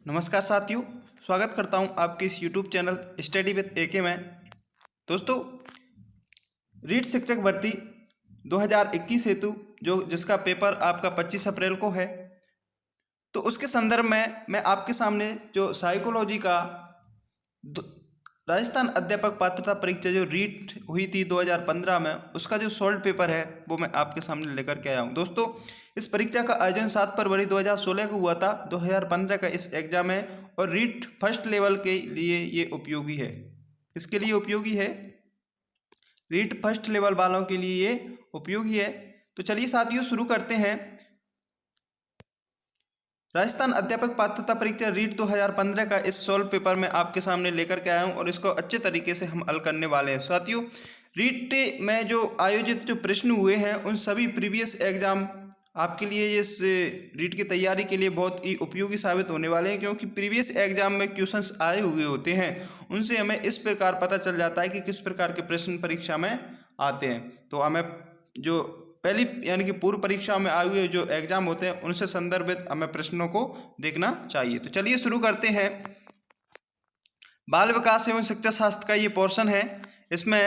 नमस्कार साथियों, स्वागत करता हूं आपके इस YouTube चैनल स्टडी विद एके में। दोस्तों, रीट शिक्षक भर्ती 2021 हेतु जिसका पेपर आपका 25 अप्रैल को है, तो उसके संदर्भ में मैं आपके सामने जो साइकोलॉजी का राजस्थान अध्यापक पात्रता परीक्षा जो रीट हुई थी 2015 में, उसका जो सॉल्व पेपर है वो मैं आपके सामने लेकर के आया हूँ। दोस्तों, इस परीक्षा का आयोजन 7 फरवरी 2016 को हुआ था। 2015 का इस एग्जाम है और रीट फर्स्ट लेवल के लिए ये उपयोगी है। किसके लिए उपयोगी है? रीट फर्स्ट लेवल वालों के लिए ये उपयोगी है। तो चलिए साथियों, शुरू करते हैं। राजस्थान अध्यापक पात्रता परीक्षा रीट 2015 का इस सॉल्व पेपर में आपके सामने लेकर के आया हूं और इसको अच्छे तरीके से हम हल करने वाले हैं। साथियों, रीट में जो आयोजित जो प्रश्न हुए हैं उन सभी प्रीवियस एग्जाम आपके लिए इस रीट की तैयारी के लिए बहुत ही उपयोगी साबित होने वाले हैं, क्योंकि प्रीवियस एग्जाम में क्वेश्चंस आए हुए होते हैं। उनसे हमें इस प्रकार पता चल जाता है कि किस प्रकार के प्रश्न परीक्षा में आते हैं। तो हमें जो पहली यानी कि पूर्व परीक्षा में आए हुए जो एग्जाम होते हैं उनसे संदर्भित हमें प्रश्नों को देखना चाहिए। तो चलिए शुरू करते हैं। बाल विकास एवं शिक्षा शास्त्र का ये पोर्शन है। इसमें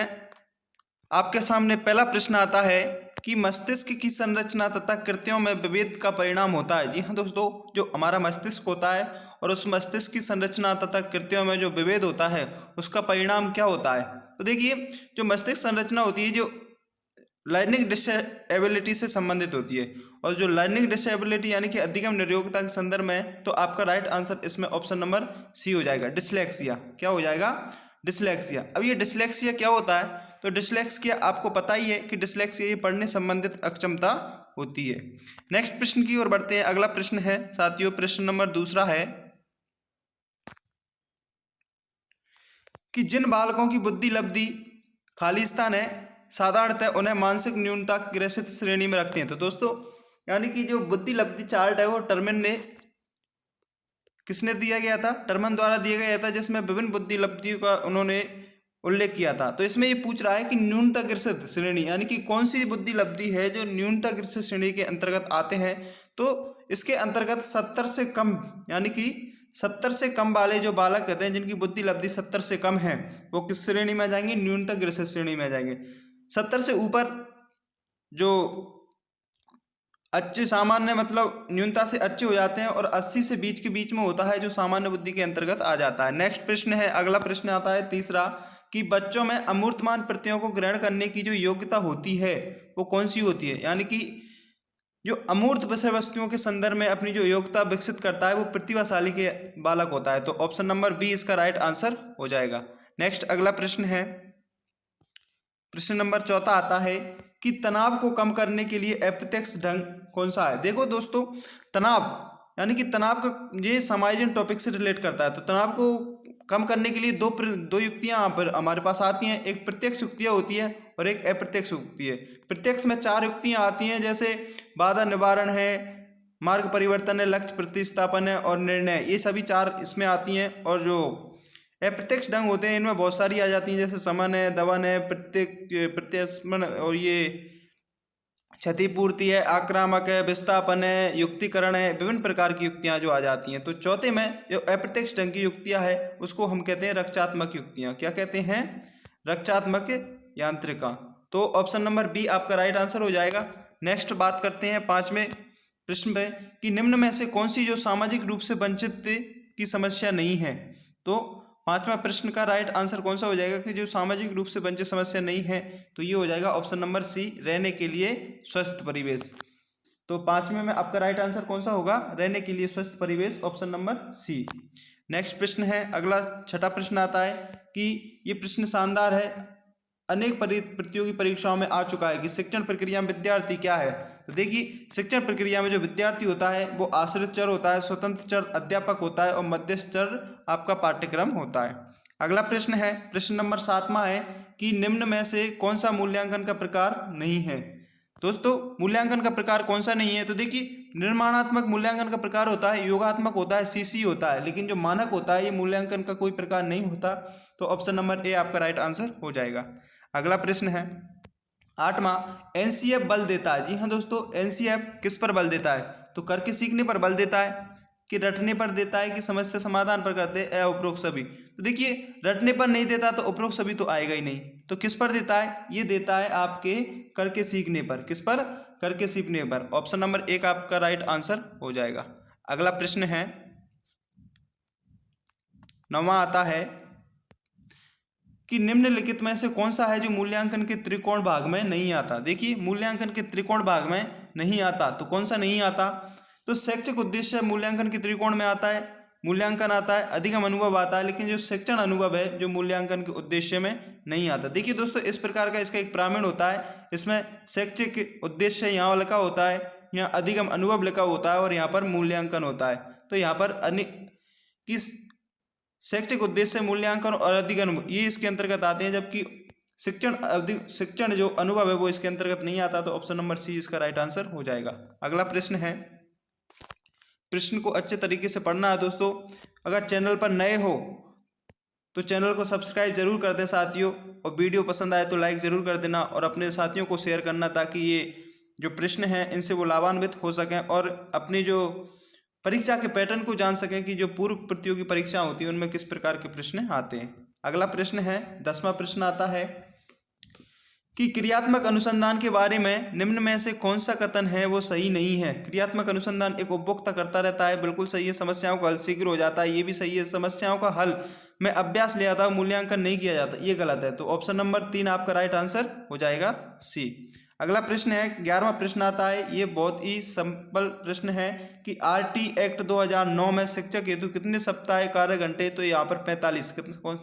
आपके सामने पहला प्रश्न आता है कि मस्तिष्क की संरचना तथा कृत्यों में विभेद का परिणाम होता है। जी हाँ दोस्तों, जो हमारा मस्तिष्क होता है और उस मस्तिष्क की संरचना तथा कृत्यों में जो विभेद होता है उसका परिणाम क्या होता है? तो देखिए, जो मस्तिष्क संरचना होती है जो लर्निंग डिसेबिलिटी से संबंधित होती है, और जो लर्निंग डिसेबिलिटी यानी कि अधिगम निर्योग्यता के संदर्भ में, तो आपका राइट आंसर इसमें ऑप्शन नंबर सी हो जाएगा, डिसलेक्सिया। क्या हो जाएगा? डिसलेक्सिया। अब ये डिसलेक्सिया क्या होता है? तो डिसलेक्सिया आपको पता ही है कि डिसलेक्सिया ये पढ़ने संबंधित अक्षमता होती है। नेक्स्ट प्रश्न की ओर बढ़ते हैं। अगला प्रश्न है साथियों, प्रश्न नंबर दूसरा है कि जिन बालकों की बुद्धि लब्धि खाली स्थान है साधारणतः उन्हें मानसिक न्यूनता ग्रसित श्रेणी में रखते हैं। तो दोस्तों, यानी कि जो बुद्धि लब्धि चार्ट है वो किसने दिया गया था? टर्मन द्वारा दिया गया था, जिसमें विभिन्न बुद्धि लब्धियों का उन्होंने उल्लेख किया था। तो इसमें ये पूछ रहा है कि न्यूनता ग्रसित श्रेणी यानी कि कौन सी बुद्धि लब्धि है जो न्यूनता ग्रसित श्रेणी के अंतर्गत आते हैं। तो इसके अंतर्गत 70 से कम यानी कि 70 से कम वाले जो बालक कहते हैं जिनकी बुद्धि लब्धि 70 से कम है, वो किस श्रेणी में जाएंगे? न्यूनता ग्रसित श्रेणी में जाएंगे। 70 से ऊपर जो अच्छे सामान्य मतलब न्यूनता से अच्छे हो जाते हैं, और 80 से बीच के बीच में होता है जो सामान्य बुद्धि के अंतर्गत आ जाता है। नेक्स्ट प्रश्न है, अगला प्रश्न आता है तीसरा कि बच्चों में अमूर्तमान प्रत्ययों को ग्रहण करने की जो योग्यता होती है वो कौन सी होती है? यानी कि जो अमूर्त विषय वस्तुओं के संदर्भ में अपनी जो योग्यता विकसित करता है वो प्रतिभाशाली के बालक होता है। तो ऑप्शन नंबर बी इसका राइट आंसर हो जाएगा। नेक्स्ट अगला प्रश्न है, प्रश्न नंबर चौथा आता है कि तनाव को कम करने के लिए अप्रत्यक्ष ढंग कौन सा है? देखो दोस्तों, तनाव यानी कि तनाव का ये समायोजन टॉपिक से रिलेट करता है। तो तनाव को कम करने के लिए दो युक्तियां यहाँ पर हमारे पास आती हैं। एक प्रत्यक्ष युक्तियाँ होती है और एक अप्रत्यक्ष युक्ति है। प्रत्यक्ष में 4 युक्तियां आती हैं, जैसे बाधा निवारण है, मार्ग परिवर्तन है, लक्ष्य प्रतिस्थापन है और निर्णय। ये सभी 4 इसमें आती हैं। और जो अप्रत्यक्ष ढंग होते हैं इनमें बहुत सारी आ जाती हैं, जैसे समन है, दमन है, प्रत्यस्मन और ये क्षतिपूर्ति है, आक्रामक है, विस्थापन है, युक्तिकरण है। विभिन्न प्रकार की युक्तियां जो आ जाती हैं। तो चौथे में जो अप्रत्यक्ष ढंग की युक्तियां है उसको हम कहते हैं रक्षात्मक युक्तियां। क्या कहते हैं? रक्षात्मक यांत्रिका। तो ऑप्शन नंबर बी आपका राइट आंसर हो जाएगा। नेक्स्ट बात करते हैं 5वें प्रश्न पे कि निम्न में से कौन सी जो सामाजिक रूप से वंचित की समस्या नहीं है? तो 5वां प्रश्न का राइट आंसर कौन सा हो जाएगा कि जो सामाजिक रूप से वंचित समस्या नहीं है? तो ये हो जाएगा ऑप्शन नंबर सी, रहने के लिए स्वस्थ परिवेश। तो 5वें में आपका राइट आंसर कौन सा होगा? रहने के लिए स्वस्थ परिवेश, ऑप्शन नंबर सी। नेक्स्ट प्रश्न है, अगला छठा प्रश्न आता है कि ये प्रश्न शानदार है, अनेक प्रतियोगी परीक्षाओं में आ चुका है कि शिक्षण प्रक्रिया में विद्यार्थी क्या है? तो देखिए, शिक्षण प्रक्रिया में जो विद्यार्थी होता है वो आश्रित चर होता है, स्वतंत्र चर अध्यापक होता है और मध्यस्थ चर आपका पाठ्यक्रम होता है। अगला प्रश्न है, प्रश्न नंबर 7वां है कि निम्न में से कौन सा मूल्यांकन का प्रकार नहीं है? दोस्तों, मूल्यांकन का प्रकार कौन सा नहीं है? तो देखिए, निर्माणात्मक मूल्यांकन का प्रकार होता है, योगात्मक होता है, सीसी होता है, लेकिन जो मानक होता है ये मूल्यांकन का कोई प्रकार नहीं होता। तो ऑप्शन नंबर ए आपका राइट आंसर हो जाएगा। अगला प्रश्न है 8वां, एनसीएफ बल देता है। जी हाँ दोस्तों, एनसीएफ किस पर बल देता है? तो करके सीखने पर बल देता है। कि रटने पर देता है कि समस्या समाधान पर करते हैं, उपरोक्त सभी। तो देखिए रटने पर नहीं देता तो उपरोक्त सभी तो आएगा ही नहीं। तो किस पर देता है? ये देता है आपके करके सीखने पर। किस पर? करके सीखने पर। ऑप्शन नंबर 1 आपका राइट आंसर हो जाएगा। अगला प्रश्न है 9वां आता है कि निम्नलिखित में से कौन सा है जो मूल्यांकन के त्रिकोण भाग में नहीं आता। देखिए मूल्यांकन के त्रिकोण भाग में नहीं आता, तो कौन सा नहीं आता? तो शैक्षिक उद्देश्य मूल्यांकन के त्रिकोण में आता है, मूल्यांकन आता है, अधिगम अनुभव आता है, लेकिन जो शिक्षण अनुभव है जो मूल्यांकन के उद्देश्य में नहीं आता। देखिए दोस्तों इस प्रकार का इसका एक प्रमाण होता है, इसमें शैक्षिक उद्देश्य यहाँ लिखा होता है, यहाँ अधिगम अनुभव लिखा होता है और यहाँ पर मूल्यांकन होता है। तो यहाँ पर किस शैक्षिक उद्देश्य मूल्यांकन और अधिगम ये इसके अंतर्गत आते हैं, जबकि शिक्षण जो अनुभव है वो इसके अंतर्गत नहीं आता। तो ऑप्शन नंबर सी इसका राइट आंसर हो जाएगा। अगला प्रश्न है, प्रश्न को अच्छे तरीके से पढ़ना है दोस्तों। अगर चैनल पर नए हो तो चैनल को सब्सक्राइब जरूर कर दें साथियों, और वीडियो पसंद आए तो लाइक जरूर कर देना और अपने साथियों को शेयर करना, ताकि ये जो प्रश्न हैं इनसे वो लाभान्वित हो सकें और अपनी जो परीक्षा के पैटर्न को जान सकें कि जो पूर्व प्रतियोगी परीक्षा होती है उनमें किस प्रकार के प्रश्न आते हैं। अगला प्रश्न है 10वां प्रश्न आता है कि क्रियात्मक अनुसंधान के बारे में निम्न में से कौन सा कथन है वो सही नहीं है। क्रियात्मक अनुसंधान एक उपभोक्ता करता रहता है, बिल्कुल सही है। समस्याओं का हल शीघ्र हो जाता है, ये भी सही है। समस्याओं का हल में अभ्यास लिया जाता है, मूल्यांकन नहीं किया जाता, ये गलत है। तो ऑप्शन नंबर 3 आपका राइट आंसर हो जाएगा सी। अगला प्रश्न है 11वां प्रश्न आता है, ये बहुत ही सिंपल प्रश्न है कि आरटी एक्ट 2009 में शिक्षक हेतु कितने साप्ताहिक कार्य घंटे, तो यहाँ पर 45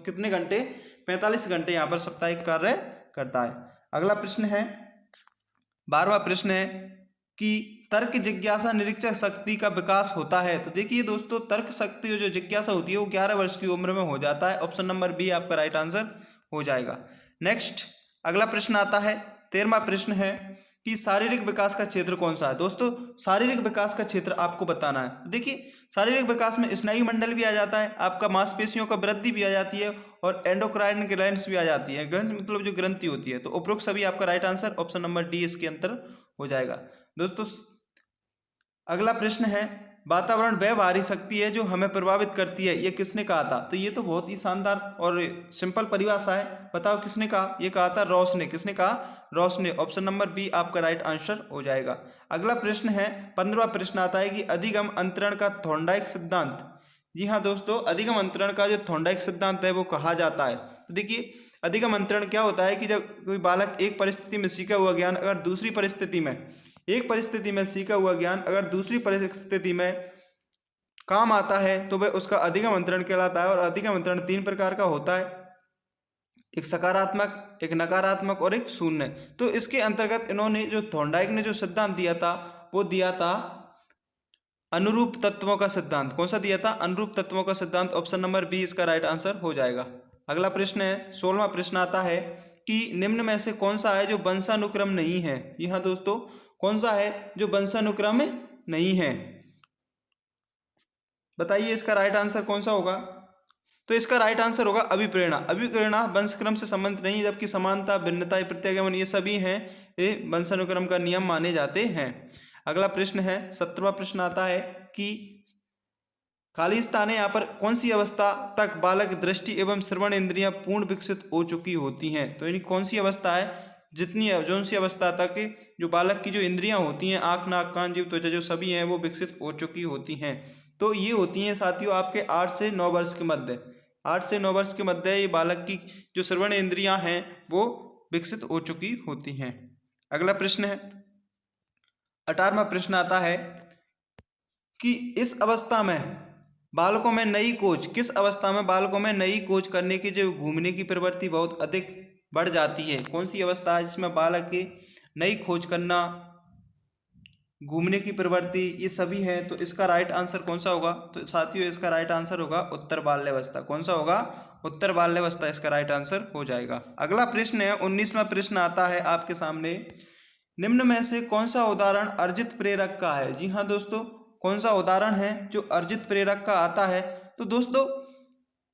कितने घंटे? 45 घंटे यहाँ पर साप्ताहिक कार्य करता है। अगला प्रश्न है 12वां प्रश्न है कि तर्क जिज्ञासा निरीक्षक शक्ति का विकास होता है। तो देखिए दोस्तों तर्क शक्ति जो जिज्ञासा होती है वो 11 वर्ष की उम्र में हो जाता है। ऑप्शन नंबर बी आपका राइट आंसर हो जाएगा। नेक्स्ट अगला प्रश्न आता है 13वां प्रश्न है कि शारीरिक विकास का क्षेत्र कौन सा है। दोस्तों शारीरिक विकास का क्षेत्र आपको बताना है। देखिए शारीरिक विकास में स्नायु मंडल भी आ जाता है, आपका मांसपेशियों का वृद्धि भी आ जाती है और एंडोक्राइन ग्लैंड्स भी आ जाती है। ग्लैंड मतलब जो ग्रंथि होती है। तो उपरोक्त सभी आपका right answer option number D इसके अंतर हो जाएगा। दोस्तों अगला प्रश्न है वातावरण वह बाहरी शक्ति है जो हमें प्रभावित करती है, ये किसने कहा था। तो ये तो बहुत ही शानदार और सिंपल परिभाषा है, बताओ किसने कहा। ये कहा था रॉस ने। किसने कहा? रॉस ने। ऑप्शन नंबर बी आपका राइट आंसर हो जाएगा। अगला प्रश्न है 15वां प्रश्न आता है कि अधिगम अंतरण का थॉर्नडाइक सिद्धांत। जी हाँ दोस्तों अधिगम अंतरण का जो थॉर्नडाइक सिद्धांत है वो कहा जाता है। तो देखिए अधिगम अंतरण क्या होता है कि जब कोई बालक एक परिस्थिति में सीखा हुआ ज्ञान अगर दूसरी परिस्थिति में सीखा हुआ ज्ञान अगर दूसरी परिस्थिति में काम आता है तो वह उसका अधिगम अंतरण कहलाता है। और अधिगम अंतरण 3 प्रकार का होता है, एक सकारात्मक, एक नकारात्मक और एक शून्य। तो इसके अंतर्गत इन्होंने जो थॉर्नडाइक ने जो सिद्धांत दिया था वो दिया था अनुरूप तत्वों का सिद्धांत। कौन सा दिया था? अनुरूप तत्वों का सिद्धांत। ऑप्शन नंबर बी इसका राइट आंसर हो जाएगा। अगला प्रश्न है 16वां प्रश्न आता है कि निम्न में से कौन सा है जो वंशानुक्रम नहीं है। जी हाँ दोस्तों कौन सा है जो वंशानुक्रम नहीं है, बताइए इसका राइट आंसर कौन सा होगा। तो इसका राइट आंसर होगा अभिप्रेरणा। अभिप्रेरणा वंशक्रम से संबंधित नहीं, जबकि समानता, भिन्नता, प्रत्यागमन ये सभी हैं ये वंशानुक्रम का नियम माने जाते हैं। अगला प्रश्न है 17वां प्रश्न आता है कि खाली स्थान है, यहाँ पर कौन सी अवस्था तक बालक दृष्टि एवं श्रवण इंद्रियां पूर्ण विकसित हो चुकी होती हैं। तो यानी कौन सी अवस्था है जौन सी अवस्था तक जो बालक की जो इंद्रियां होती हैं आँख, नाक, कान, जीभ, त्वचा जो सभी हैं वो विकसित हो चुकी होती हैं। तो ये होती हैं साथियों आपके 8 से 9 वर्ष के मध्य। 8 से 9 वर्ष के मध्य ये बालक की जो श्रवण इंद्रियां हैं वो विकसित हो चुकी होती हैं। अगला प्रश्न है 18वां प्रश्न आता है कि इस अवस्था में बालकों में नई खोज, किस अवस्था में बालकों में नई खोज करने की जो घूमने की प्रवृत्ति बहुत अधिक बढ़ जाती है। कौन सी अवस्था है जिसमें बालक की नई खोज करना, घूमने की प्रवृत्ति ये सभी है। तो इसका राइट आंसर कौन सा होगा। तो साथियों इसका राइट आंसर होगा उत्तर बाल्यावस्था। कौन सा होगा? उत्तर बाल्यावस्था इसका राइट आंसर हो जाएगा। अगला प्रश्न है 19वां प्रश्न आता है आपके सामने, निम्न में से कौन सा उदाहरण अर्जित प्रेरक का है। जी हाँ दोस्तों कौन सा उदाहरण है जो अर्जित प्रेरक का आता है। तो दोस्तों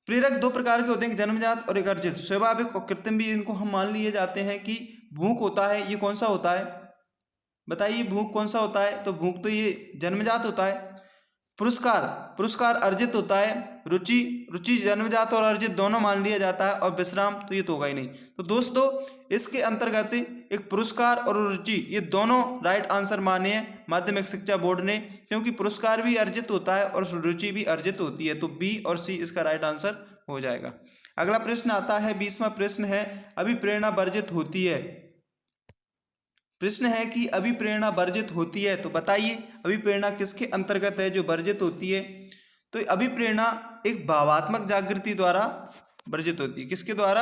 प्रेरक 2 प्रकार के होते हैं, जन्मजात और एक अर्जित। स्वाभाविक और कृत्रिम भी इनको हम मान लिए जाते हैं कि भूख होता है, ये कौन सा होता है बताइए भूख कौन सा होता है। तो भूख तो ये जन्मजात होता है। पुरस्कार, पुरस्कार अर्जित होता है। रुचि, रुचि जन्मजात और अर्जित दोनों मान लिया जाता है। और विश्राम तो ये तो होगा ही नहीं। तो दोस्तों इसके अंतर्गत एक पुरस्कार और रुचि ये दोनों राइट आंसर माने हैं माध्यमिक शिक्षा बोर्ड ने, क्योंकि पुरस्कार भी अर्जित होता है और रुचि भी अर्जित होती है। तो बी और सी इसका राइट आंसर हो जाएगा। अगला प्रश्न आता है 20वां प्रश्न है, अभिप्रेरणा वर्जित होती है। प्रश्न है कि अभिप्रेरणा वर्जित होती है, तो बताइए अभिप्रेरणा किसके अंतर्गत है जो वर्जित होती है। तो अभिप्रेरणा एक भावात्मक जागृति द्वारा वर्जित होती है। किसके द्वारा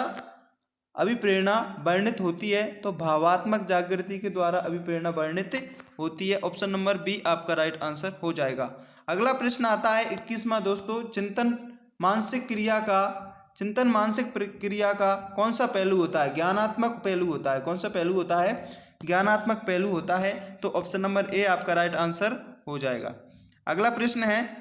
अभिप्रेरणा वर्णित होती है? तो भावात्मक जागृति के द्वारा अभिप्रेरणा वर्णित होती है। ऑप्शन नंबर बी आपका राइट आंसर हो जाएगा। अगला प्रश्न आता है 21वां दोस्तों, चिंतन मानसिक क्रिया का कौन सा पहलू होता है? ज्ञानात्मक पहलू होता है। कौन सा पहलू होता है? ज्ञानात्मक पहलू होता है। तो ऑप्शन नंबर ए आपका राइट आंसर हो जाएगा। अगला प्रश्न है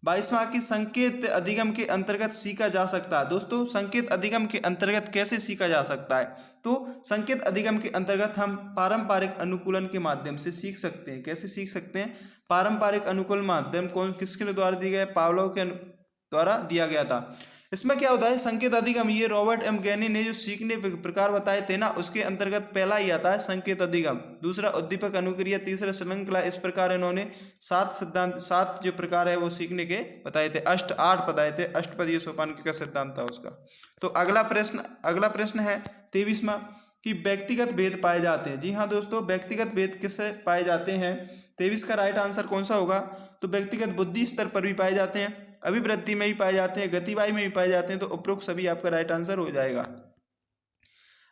22वां की संकेत अधिगम के अंतर्गत सीखा जा सकता है। दोस्तों संकेत अधिगम के अंतर्गत कैसे सीखा जा सकता है? तो संकेत अधिगम के अंतर्गत हम पारंपरिक अनुकूलन के माध्यम से सीख सकते हैं। कैसे सीख सकते हैं? पारंपरिक अनुकूलन माध्यम किसके द्वारा दिया गया? पावलोव के द्वारा दिया गया था। इसमें क्या होता है? संकेत अधिगम ये रॉबर्ट एम गैनी ने जो सीखने प्रकार बताए थे ना, उसके अंतर्गत पहला ही आता है संकेत अधिगम, दूसरा उद्दीपक अनुक्रिया, तीसरा श्रृंखला। इस प्रकार इन्होंने 7 जो प्रकार है वो सीखने के बताए थे। 8 बताए थे। अष्टपदीय सोपान का सिद्धांत था उसका। तो अगला प्रश्न है 23वां कि व्यक्तिगत भेद पाए जाते हैं। जी हाँ दोस्तों, व्यक्तिगत भेद किससे पाए जाते हैं? 23 का राइट आंसर कौन सा होगा? तो व्यक्तिगत बुद्धि स्तर पर भी पाए जाते हैं, अभिवृद्धि में भी पाए जाते हैं, गतिवाही में भी पाए जाते हैं। तो उपरोक्त सभी आपका राइट आंसर हो जाएगा।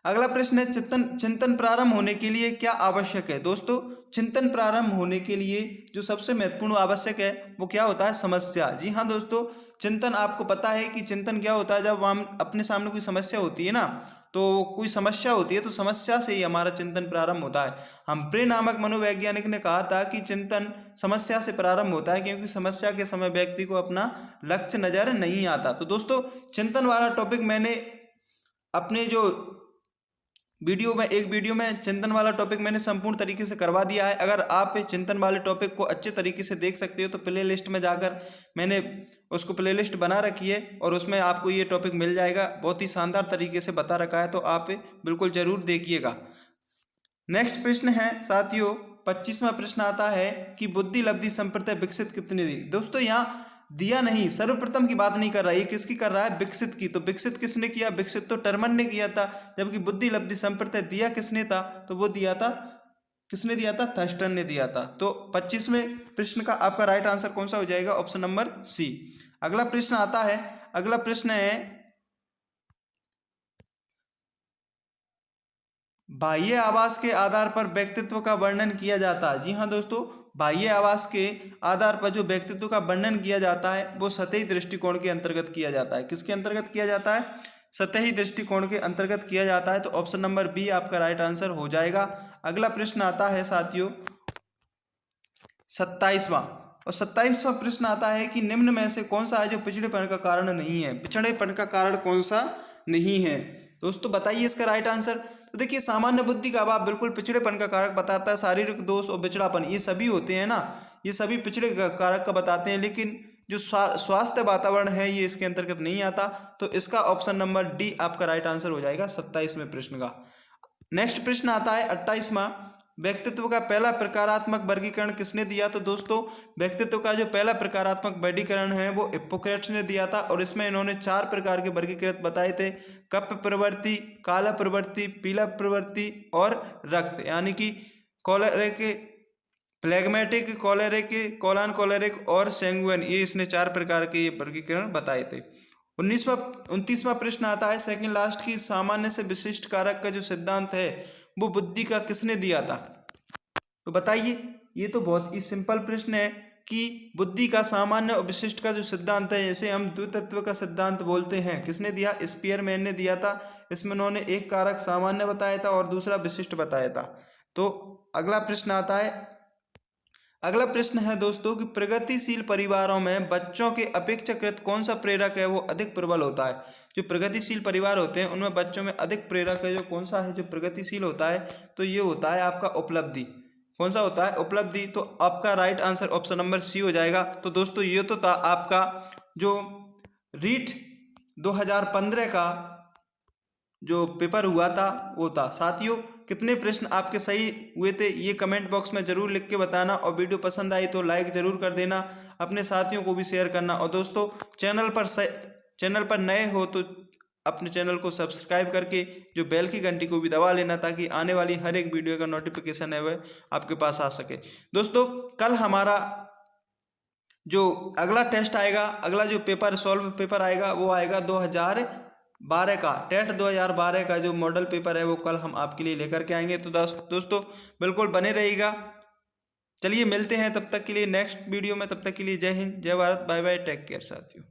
अगला प्रश्न है चिंतन प्रारंभ होने के लिए क्या आवश्यक है? दोस्तों चिंतन प्रारंभ होने के लिए जो सबसे महत्वपूर्ण आवश्यक है वो क्या होता है? समस्या। जी हाँ दोस्तों, चिंतन आपको पता है कि चिंतन क्या होता है? जब हम अपने सामने कोई समस्या होती है ना, तो कोई समस्या होती है तो समस्या से ही हमारा चिंतन प्रारंभ होता है। हम्फ्रे नामक मनोवैज्ञानिक ने कहा था कि चिंतन समस्या से प्रारंभ होता है, क्योंकि समस्या के समय व्यक्ति को अपना लक्ष्य नजर नहीं आता। तो दोस्तों चिंतन वाला टॉपिक मैंने अपने जो एक वीडियो में चिंतन वाला टॉपिक मैंने संपूर्ण तरीके से करवा दिया है। अगर आप चिंतन वाले टॉपिक को अच्छे तरीके से देख सकते हो तो प्ले लिस्ट में जाकर मैंने उसको प्ले लिस्ट बना रखी है और उसमें आपको ये टॉपिक मिल जाएगा। बहुत ही शानदार तरीके से बता रखा है, तो आप बिल्कुल ज़रूर देखिएगा। नेक्स्ट प्रश्न है साथियों 25वां प्रश्न आता है कि बुद्धि लब्धि संप्रदाय विकसित कितने दी? दोस्तों यहाँ दिया नहीं, सर्वप्रथम की बात नहीं कर रहा है, ये किसकी कर रहा है? विकसित की। तो विकसित किसने किया? विकसित तो टर्मन ने किया था, जबकि बुद्धि लब्धि संप्रदाय दिया किसने था? तो वो दिया था, किसने दिया था? थर्स्टन ने दिया था। तो 25वें प्रश्न का आपका राइट आंसर कौन सा हो जाएगा? Option number C. अगला प्रश्न आता है, अगला प्रश्न है बाह्य आवास के आधार पर व्यक्तित्व का वर्णन किया जाता है। जी हाँ दोस्तों, बाह्य आवास के आधार पर जो व्यक्तित्व का वर्णन किया जाता है वो सतही दृष्टिकोण के अंतर्गत किया जाता है। किसके अंतर्गत किया जाता है? सतही दृष्टिकोण के अंतर्गत किया जाता है। तो ऑप्शन नंबर बी आपका राइट आंसर हो जाएगा। अगला प्रश्न आता है साथियों 27वां, और 27वां प्रश्न आता है कि निम्न में से कौन सा है जो पिछड़ेपन का कारण नहीं है? पिछड़ेपन का कारण कौन सा नहीं है? दोस्तों बताइए इसका राइट आंसर। तो देखिए सामान्य बुद्धि का अभाव बिल्कुल पिछड़ेपन का कारक बताता है। शारीरिक दोष और बिछड़ापन ये सभी होते हैं ना, ये सभी पिछड़े कारक का बताते हैं, लेकिन जो स्वास्थ्य वातावरण है ये इसके अंतर्गत नहीं आता। तो इसका ऑप्शन नंबर डी आपका राइट आंसर हो जाएगा 27वें प्रश्न का। नेक्स्ट प्रश्न आता है 28वां, व्यक्तित्व का पहला प्रकारात्मक वर्गीकरण किसने दिया? तो दोस्तों व्यक्तित्व का जो पहला प्रकारात्मक वर्गीकरण है वो हिप्पोक्रेट्स ने दिया था, और इसमें इन्होंने 4 प्रकार के वर्गीकृत बताए थे। कप प्रवृत्ति, काला प्रवृत्ति, पीला प्रवृत्ति और रक्त, यानी कि कॉलेरिक, फ्लेगमेटिक, कॉलेरिक, कोलान कॉलेरिक और सैंगुइन, ये इसने 4 प्रकार के वर्गीकरण बताए थे। 29वां प्रश्न आता है सेकंड लास्ट की सामान्य से विशिष्ट कारक का जो सिद्धांत है वो बुद्धि का किसने दिया था? तो बताइए, ये तो बहुत ही सिंपल प्रश्न है कि बुद्धि का सामान्य और विशिष्ट का जो सिद्धांत है, जैसे हम द्वितत्व का सिद्धांत बोलते हैं, किसने दिया? स्पीयरमैन ने दिया था। इसमें उन्होंने एक कारक सामान्य बताया था और दूसरा विशिष्ट बताया था। तो अगला प्रश्न आता है, अगला प्रश्न है दोस्तों कि प्रगतिशील परिवारों में बच्चों के अपेक्षाकृत कौन सा प्रेरक है वो अधिक प्रबल होता है? जो प्रगतिशील परिवार होते हैं उनमें बच्चों में अधिक प्रेरक है जो कौन सा है जो प्रगतिशील होता है? तो ये होता है आपका उपलब्धि। कौन सा होता है, उपलब्धि। तो आपका right answer option number C हो जाएगा। तो दोस्तों ये तो था आपका जो रीट 2015 का जो पेपर हुआ था वो था। साथियों कितने प्रश्न आपके सही हुए थे ये कमेंट बॉक्स में ज़रूर लिख के बताना, और वीडियो पसंद आई तो लाइक ज़रूर कर देना, अपने साथियों को भी शेयर करना। और दोस्तों चैनल पर नए हो तो अपने चैनल को सब्सक्राइब करके जो बेल की घंटी को भी दबा लेना, ताकि आने वाली हर एक वीडियो का नोटिफिकेशन है वह आपके पास आ सके। दोस्तों कल हमारा जो अगला टेस्ट आएगा, अगला जो पेपर सॉल्व पेपर आएगा वो आएगा 2012 का, टेट 2012 का जो मॉडल पेपर है वो कल हम आपके लिए लेकर के आएंगे। तो दोस्तों बिल्कुल बने रहिएगा। चलिए मिलते हैं तब तक के लिए नेक्स्ट वीडियो में। तब तक के लिए जय हिंद, जय Bharat, bye bye, take care साथियों।